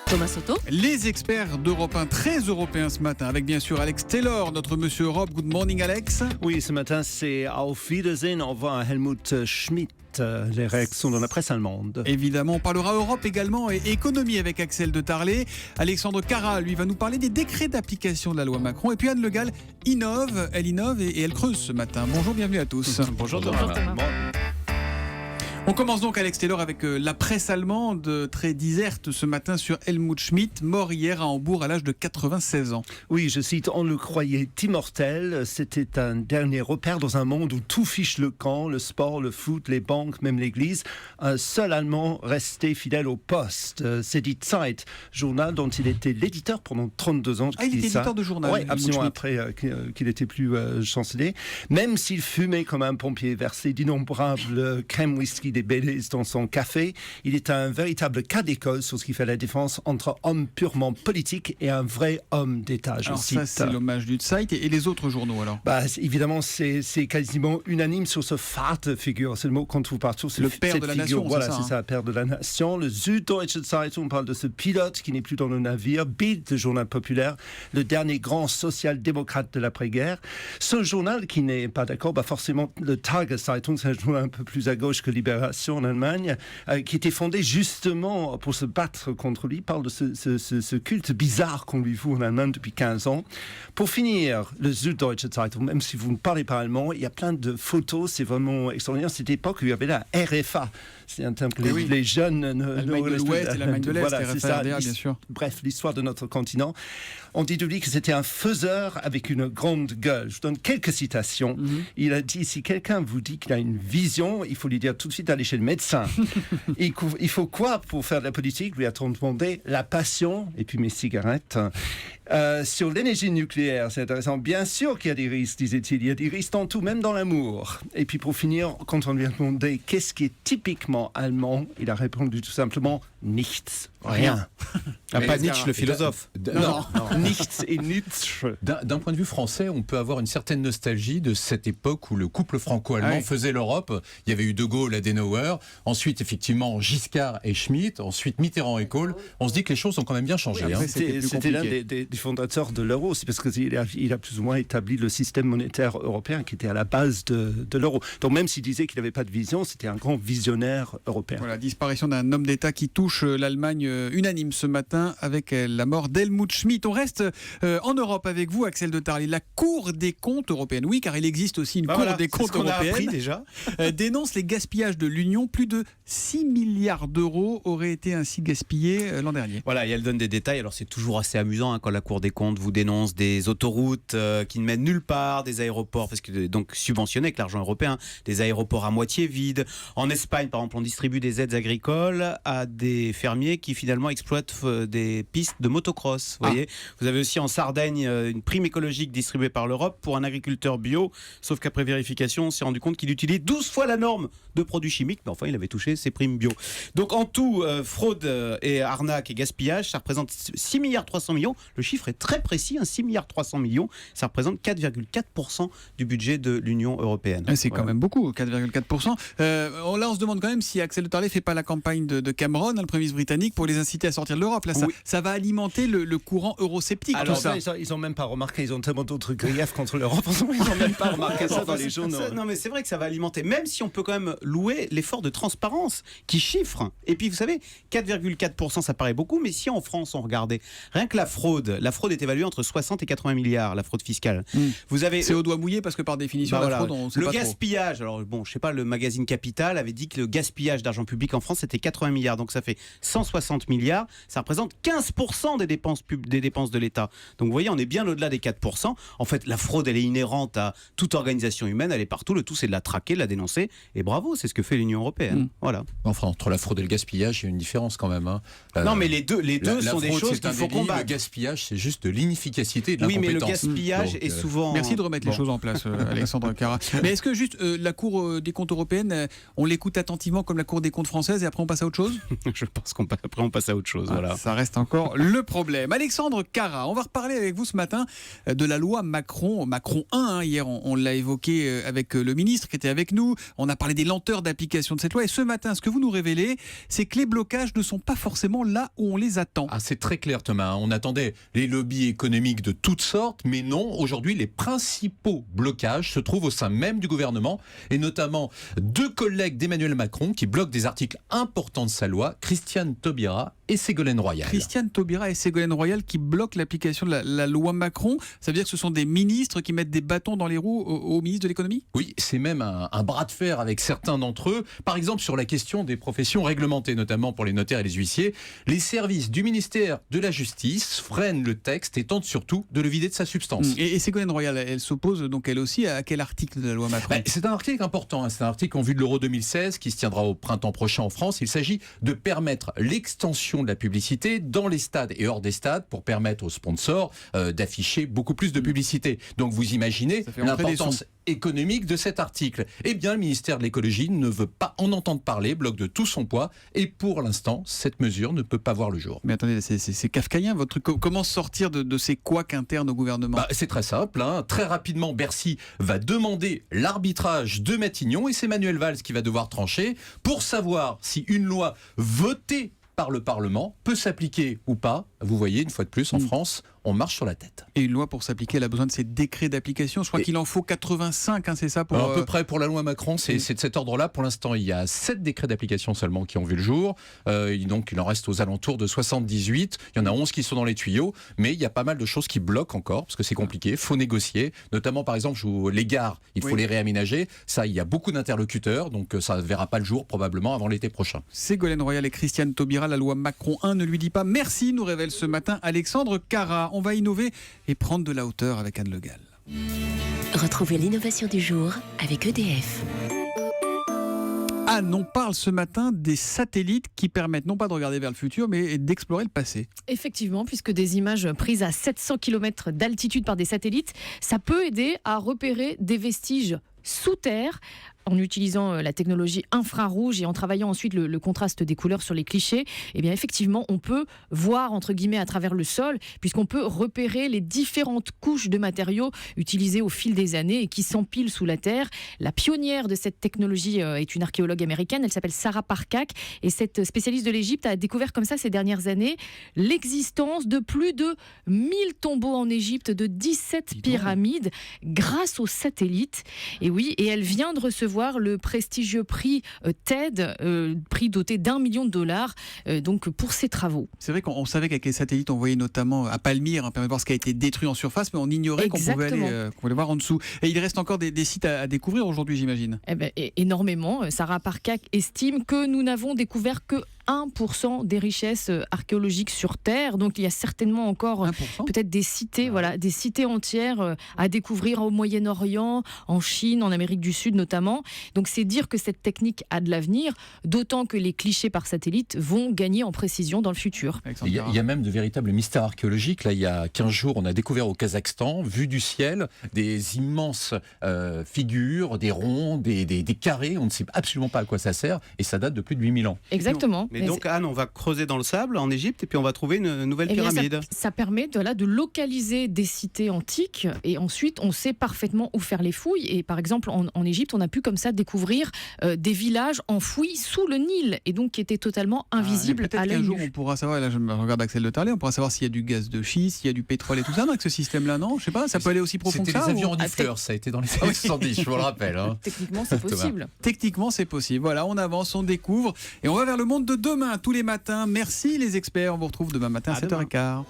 Thomas Soto. Les experts d'Europe 1, très européens ce matin, avec bien sûr Alex Taylor, notre Monsieur Europe. Good morning Alex. Oui, ce matin c'est Auf Wiedersehen, au revoir à Helmut Schmidt. Les réactions dans la presse allemande. Évidemment, on parlera Europe également et économie avec Axel de Tarlé. Alexandre Carra, lui, va nous parler des décrets d'application de la loi Macron. Et puis Anne Le Gall elle innove et elle creuse ce matin. Bonjour, bienvenue à tous. Bonjour Thomas. On commence donc, Alex Taylor, avec la presse allemande, très diserte ce matin sur Helmut Schmidt, mort hier à Hambourg à l'âge de 96 ans. Oui, je cite, on le croyait immortel, c'était un dernier repère dans un monde où tout fiche le camp, le sport, le foot, les banques, même l'église. Un seul Allemand resté fidèle au poste. C'est dit Zeit, journal dont il était l'éditeur pendant 32 ans. Ah, il était éditeur de journal. Oui, absolument, après qu'il n'était plus chancelier. Même s'il fumait comme un pompier, versait d'innombrables crèmes whisky des Baileys dans son café, il est un véritable cas d'école sur ce qui fait la différence entre homme purement politique et un vrai homme d'État. Alors ça, c'est l'hommage du Zeit. Et les autres journaux, alors? Évidemment, c'est quasiment unanime sur ce Vaterfigur. C'est le mot quand vous parlez sur le père de la nation, voilà, c'est ça, père de la nation. Le Süddeutsche Zeitung, on parle de ce pilote qui n'est plus dans le navire. Bild, le journal populaire, le dernier grand social-démocrate de l'après-guerre. Ce journal qui n'est pas d'accord, forcément, le Tageszeitung, c'est un journal un peu plus à gauche que Libération en Allemagne, qui était fondé justement pour se battre contre lui. Il parle de ce culte bizarre qu'on lui voue en Allemagne depuis 15 ans. Pour finir, le Süddeutsche Zeitung, même si vous ne parlez pas allemand, il y a plein de photos, c'est vraiment extraordinaire. Cette époque où il y avait la RFA. C'est un terme que les jeunes... L'Allemagne de l'Ouest et l'Allemagne de l'Est, voilà, c'est ça, bien sûr. Bref, l'histoire de notre continent. On dit de lui que c'était un faiseur avec une grande gueule. Je vous donne quelques citations. Il a dit, si quelqu'un vous dit qu'il a une vision, il faut lui dire tout de suite d'aller chez le médecin. Il faut quoi pour faire de la politique? Lui a-t-on demandé la passion et puis mes cigarettes. Sur l'énergie nucléaire, c'est intéressant. Bien sûr qu'il y a des risques, disait-il. Il y a des risques dans tout, même dans l'amour. Et puis pour finir, quand on lui a demandé qu'est-ce qui est typiquement allemand, il a répondu tout simplement nichts, rien. Pas Nietzsche le philosophe. Non. Nichts et Nietzsche. D'un point de vue français, on peut avoir une certaine nostalgie de cette époque où le couple franco-allemand faisait l'Europe. Il y avait eu De Gaulle, Adenauer, ensuite effectivement Giscard et Schmitt, ensuite Mitterrand et Kohl. On se dit que les choses ont quand même bien changé. Oui, c'était l'un des fondateurs de l'euro, c'est parce qu'il a plus ou moins établi le système monétaire européen qui était à la base de l'euro. Donc même s'il disait qu'il n'avait pas de vision, c'était un grand visionnaire européen. Voilà, disparition d'un homme d'État qui touche l'Allemagne unanime ce matin avec la mort d'Helmut Schmidt. On reste en Europe avec vous, Axel de Tarlé. La Cour des comptes européenne, oui, car il existe aussi une Cour des comptes européenne, déjà. Dénonce les gaspillages de l'Union. Plus de 6 milliards d'euros auraient été ainsi gaspillés l'an dernier. Voilà, et elle donne des détails. Alors c'est toujours assez amusant quand la Cour des comptes vous dénonce des autoroutes qui ne mènent nulle part, des aéroports, parce que donc subventionnés avec l'argent européen, des aéroports à moitié vides. En Espagne, par exemple, on distribue des aides agricoles à des fermiers qui finalement exploitent des pistes de motocross. Voyez, vous avez aussi en Sardaigne une prime écologique distribuée par l'Europe pour un agriculteur bio, sauf qu'après vérification, on s'est rendu compte qu'il utilisait 12 fois la norme de produits chimiques, mais enfin il avait touché ses primes bio. Donc en tout, fraude et arnaque et gaspillage, ça représente 6 milliards 300 millions. Le chiffre est très précis, 6 milliards 300 millions, ça représente 4,4% du budget de l'Union européenne. C'est quand même beaucoup, 4,4%. Là, on se demande quand même si Axel de Tarlé ne fait pas la campagne de Cameron, le Premier ministre britannique, pour les inciter à sortir de l'Europe. Là, ça va alimenter le courant eurosceptique. Alors tout ça. Ils n'ont même pas remarqué, ils ont tellement d'autres griefs contre l'Europe, ils n'ont même pas remarqué ça dans les journaux. Non, mais c'est vrai que ça va alimenter, même si on peut quand même louer l'effort de transparence qui chiffre. Et puis, vous savez, 4,4%, ça paraît beaucoup, mais si en France, on regardait, rien que la fraude est évaluée entre 60 et 80 milliards, la fraude fiscale. Vous avez, c'est au doigt mouillé parce que par définition, la fraude, on sait le pas gaspillage, trop. alors bon, je sais pas, le magazine Capital avait dit que le gaspillage d'argent public en France, c'était 80 milliards. Donc ça fait 160 milliards. Ça représente 15% des dépenses de l'État. Donc vous voyez, on est bien au-delà des 4%. En fait, la fraude, elle est inhérente à toute organisation humaine. Elle est partout. Le tout, c'est de la traquer, de la dénoncer. Et bravo, c'est ce que fait l'Union européenne. Voilà. Enfin, entre la fraude et le gaspillage, il y a une différence quand même. Non, mais les deux sont des choses qu'il faut combattre. Le gaspillage, c'est juste de l'inefficacité et de Oui, mais le l'incompétence. gaspillage Donc, est souvent... Merci de remettre les choses en place, Alexandre Cara. Mais est-ce que juste la Cour des comptes européenne, on l'écoute attentivement comme la Cour des comptes française et après on passe à autre chose? Je pense qu'après on passe à autre chose. Voilà. Ça reste encore le problème. Alexandre Cara, on va reparler avec vous ce matin de la loi Macron 1. Hier, on l'a évoqué avec le ministre qui était avec nous. On a parlé des lenteurs d'application de cette loi. Et ce matin, ce que vous nous révélez, c'est que les blocages ne sont pas forcément là où on les attend. Ah, c'est très clair, Thomas. On attendait les lobbies économiques de toutes sortes, mais non, aujourd'hui, les principaux blocages se trouvent au sein même du gouvernement, et notamment 2 collègues d'Emmanuel Macron qui bloquent des articles importants de sa loi, Christiane Taubira et Ségolène Royal. Christiane Taubira et Ségolène Royal qui bloquent l'application de la loi Macron. Ça veut dire que ce sont des ministres qui mettent des bâtons dans les roues au ministre de l'économie? Oui, c'est même un bras de fer avec certains d'entre eux. Par exemple, sur la question des professions réglementées, notamment pour les notaires et les huissiers, les services du ministère de la Justice freinent le texte et tentent surtout de le vider de sa substance. Et Ségolène Royal, elle s'oppose donc elle aussi à quel article de la loi Macron? C'est un article important, c'est un article en vue de l'Euro 2016 qui se tiendra au printemps prochain en France. Il s'agit de permettre l'extension de la publicité dans les stades et hors des stades pour permettre aux sponsors d'afficher beaucoup plus de publicité. Donc vous imaginez l'importance économique de cet article. Eh bien, le ministère de l'écologie ne veut pas en entendre parler, bloque de tout son poids, et pour l'instant, cette mesure ne peut pas voir le jour. Mais attendez, c'est kafkaïen votre truc. Comment sortir de ces couacs internes au gouvernement? C'est très simple. Très rapidement, Bercy va demander l'arbitrage de Matignon et c'est Manuel Valls qui va devoir trancher pour savoir si une loi votée par le Parlement peut s'appliquer ou pas. Vous voyez, une fois de plus, en France, on marche sur la tête. Et une loi, pour s'appliquer, elle a besoin de ces décrets d'application. Je crois qu'il en faut 85, c'est ça pour... À peu près pour la loi Macron, c'est de cet ordre-là. Pour l'instant, il y a 7 décrets d'application seulement qui ont vu le jour. Donc, il en reste aux alentours de 78. Il y en a 11 qui sont dans les tuyaux. Mais il y a pas mal de choses qui bloquent encore, parce que c'est compliqué. Il faut négocier. Notamment, par exemple, les gares, il faut les réaménager. Ça, il y a beaucoup d'interlocuteurs. Donc, ça ne verra pas le jour, probablement, avant l'été prochain. Ségolène Royal et Christiane Taubira, la loi Macron 1 ne lui dit pas merci, nous révèle ce matin Alexandre Cara. On va innover et prendre de la hauteur avec Anne Le Gall. Retrouvez l'innovation du jour avec EDF. Anne, on parle ce matin des satellites qui permettent non pas de regarder vers le futur, mais d'explorer le passé. Effectivement, puisque des images prises à 700 km d'altitude par des satellites, ça peut aider à repérer des vestiges sous terre en utilisant la technologie infrarouge et en travaillant ensuite le contraste des couleurs sur les clichés. Eh bien effectivement, on peut voir entre guillemets à travers le sol, puisqu'on peut repérer les différentes couches de matériaux utilisées au fil des années et qui s'empilent sous la terre. La pionnière de cette technologie est une archéologue américaine, elle s'appelle Sarah Parcak, et cette spécialiste de l'Égypte a découvert comme ça ces dernières années l'existence de plus de 1000 tombeaux en Égypte, de 17 pyramides grâce aux satellites. Et oui, et elle vient de recevoir le prestigieux prix TED, prix doté $1 million, donc pour ses travaux. C'est vrai qu'on savait qu'avec les satellites, on voyait notamment à Palmyre, permet de voir ce qui a été détruit en surface, mais on ignorait qu'on pouvait aller voir en dessous. Et il reste encore des sites à découvrir aujourd'hui, j'imagine. Énormément. Sarah Parcak estime que nous n'avons découvert que 1% des richesses archéologiques sur Terre. Donc il y a certainement encore peut-être des cités, des cités entières à découvrir au Moyen-Orient, en Chine, en Amérique du Sud notamment. Donc c'est dire que cette technique a de l'avenir, d'autant que les clichés par satellite vont gagner en précision dans le futur. Il y a même de véritables mystères archéologiques. Là, il y a 15 jours, on a découvert au Kazakhstan, vu du ciel, des immenses figures, des ronds, des carrés. On ne sait absolument pas à quoi ça sert et ça date de plus de 8000 ans. Exactement. Mais donc Anne, on va creuser dans le sable en Égypte et puis on va trouver une nouvelle pyramide. Ça permet de localiser des cités antiques et ensuite on sait parfaitement où faire les fouilles. Et par exemple en Égypte, on a pu comme ça découvrir des villages enfouis sous le Nil et donc qui étaient totalement invisibles à l'œil nu. Peut-être qu'un jour on pourra savoir, et là je me regarde Axel de Tarlet, on pourra savoir s'il y a du gaz de schiste, s'il y a du pétrole et tout ça avec ce système-là, non? Je sais pas, ça peut aller aussi profond que ça. C'était les avions en fleurs, ça a été dans les années 70, je vous le rappelle. Techniquement c'est possible. Techniquement c'est possible. Voilà, on avance, on découvre et on va vers le monde de demain tous les matins. Merci les experts, on vous retrouve demain matin à 7h15.